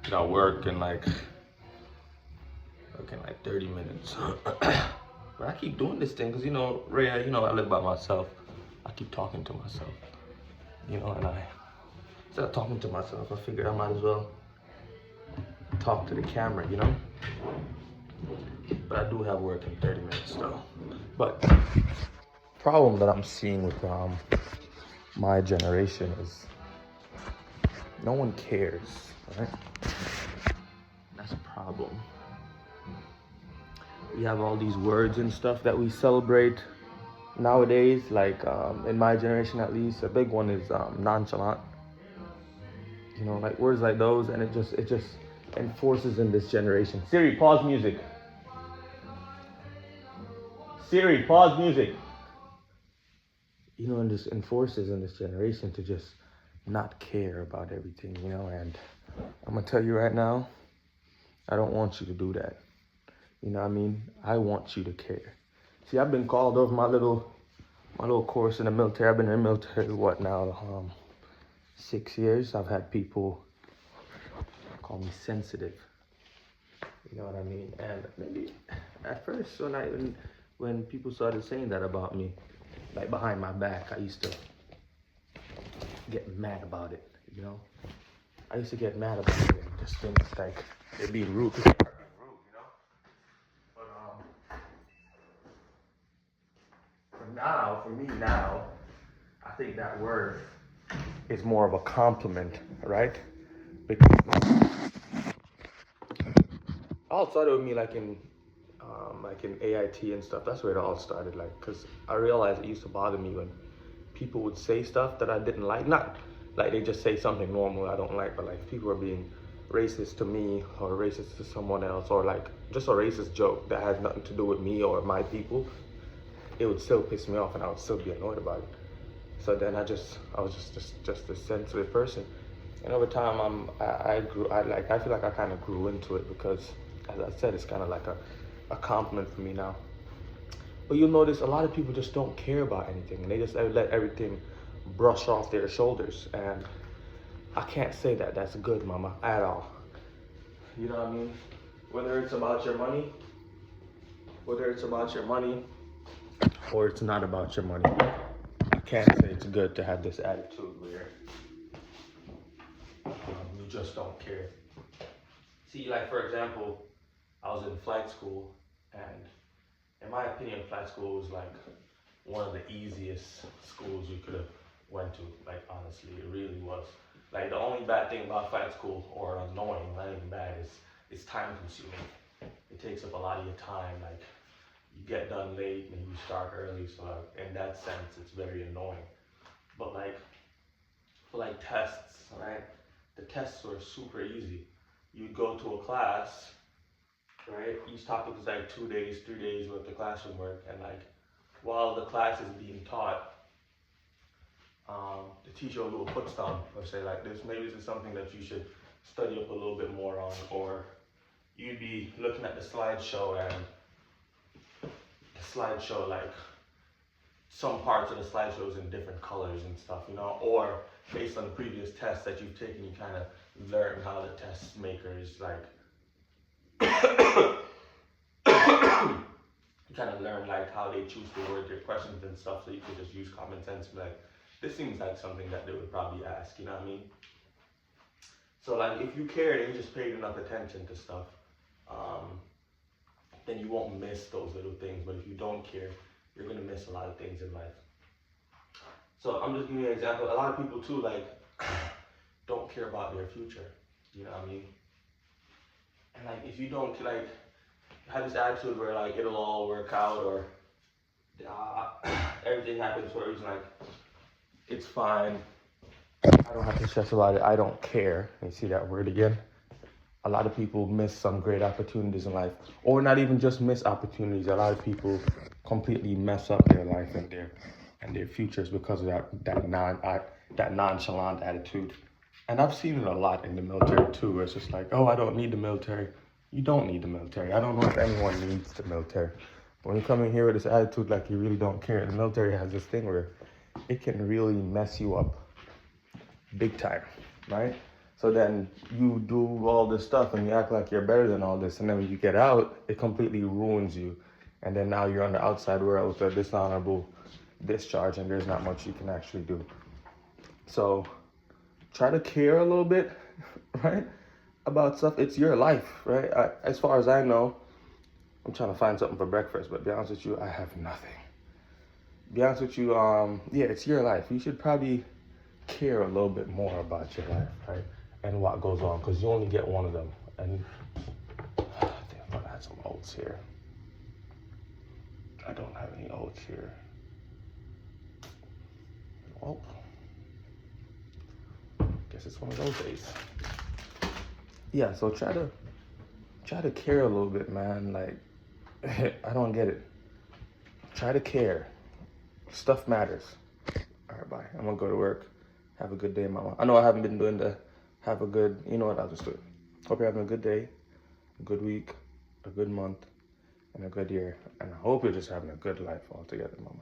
Got work in like 30 minutes. But I keep doing this thing because, you know, Rhea, you know, I live by myself. I keep talking to myself, you know, and instead of talking to myself, I figured I might as well talk to the camera, you know? But I do have work in 30 minutes though. But problem that I'm seeing with my generation is no one cares, right? That's a problem. We have all these words and stuff that we celebrate nowadays, like in my generation at least. A big one is nonchalant. You know, like words like those, and it just enforces in this generation. Siri, pause music. Siri, pause music. You know, and just enforces in this generation to just not care about everything, you know. And I'm gonna tell you right now, I don't want you to do that. You know what I mean? I want you to care. See, I've been called over my little course in the military. I've been in the military, what now, 6 years. I've had people call me sensitive. You know what I mean? And maybe at first, when people started saying that about me, like behind my back, I used to get mad about it, you know? I used to get mad about it and just think like they're being rude. People are being rude, you know? But for me now, I think that word is more of a compliment, right? Because all started with me like in AIT and stuff. That's where it all started, like, because I realized it used to bother me when people would say stuff that I didn't like. Not like they just say something normal I don't like, but like people are being racist to me or racist to someone else, or like just a racist joke that has nothing to do with me or my people. It would still piss me off and I would still be annoyed about it. So then I was just a sensitive person. And over time I feel like I kind of grew into it because, as I said, it's kind of like a compliment for me now. But you'll notice a lot of people just don't care about anything, and they just let everything brush off their shoulders. And I can't say that that's good, mama, at all. You know what I mean? Whether it's about your money, or it's not about your money, I can't say it's good to have this attitude where you just don't care. See, like for example, I was in flight school, and in my opinion, flight school was like one of the easiest schools you could have went to. Like honestly, it really was. Like the only bad thing about flight school, or annoying, not even bad, is it's time consuming. It takes up a lot of your time. Like you get done late and you start early, so in that sense, it's very annoying. But like for like tests, right? The tests were super easy. You'd go to a class, right? Each topic is like 2 days, 3 days worth of classroom work, and like while the class is being taught, the teacher will do a foot stomp or say like maybe this is something that you should study up a little bit more on, or you'd be looking at the slideshow, and the slideshow, like some parts of the slideshow is in different colors and stuff, you know, or based on the previous tests that you've taken, you kind of learn how the test makers like you kind of learn like how they choose to word their questions and stuff, so you can just use common sense and be like, this seems like something that they would probably ask, you know what I mean? So like if you cared and you just paid enough attention to stuff, then you won't miss those little things. But if you don't care, you're gonna miss a lot of things in life. So I'm just giving you an example. A lot of people too, like, don't care about their future. You know what I mean? And like, if you don't like have this attitude where like it'll all work out, or everything happens for a reason, like it's fine, I don't have to stress about it, I don't care. You see that word again? A lot of people miss some great opportunities in life, or not even just miss opportunities. A lot of people completely mess up their life and their futures because of that nonchalant attitude. And I've seen it a lot in the military too, where it's just like, oh, I don't need the military. You don't need the military. I don't know if anyone needs the military. But when you come in here with this attitude like you really don't care, the military has this thing where it can really mess you up big time, right? So then you do all this stuff and you act like you're better than all this, and then when you get out, it completely ruins you. And then now you're on the outside world with a dishonorable discharge, and there's not much you can actually do. So try to care a little bit, right, about stuff. It's your life, right? As far as I know, I'm trying to find something for breakfast, but to be honest with you, I have nothing. To be honest with you, yeah, it's your life. You should probably care a little bit more about your life, right? And what goes on, because you only get one of them. And I think I'm gonna add some oats here. I don't have any oats here. Oh, guess it's one of those days. Yeah, so try to care a little bit, man. Like, I don't get it. Try to care. Stuff matters. All right, bye. I'm gonna go to work. Have a good day, mama. I know I haven't been doing the have a good, you know what, I'll just do it. Hope you're having a good day, a good week, a good month, and a good year. And I hope you're just having a good life altogether, mama.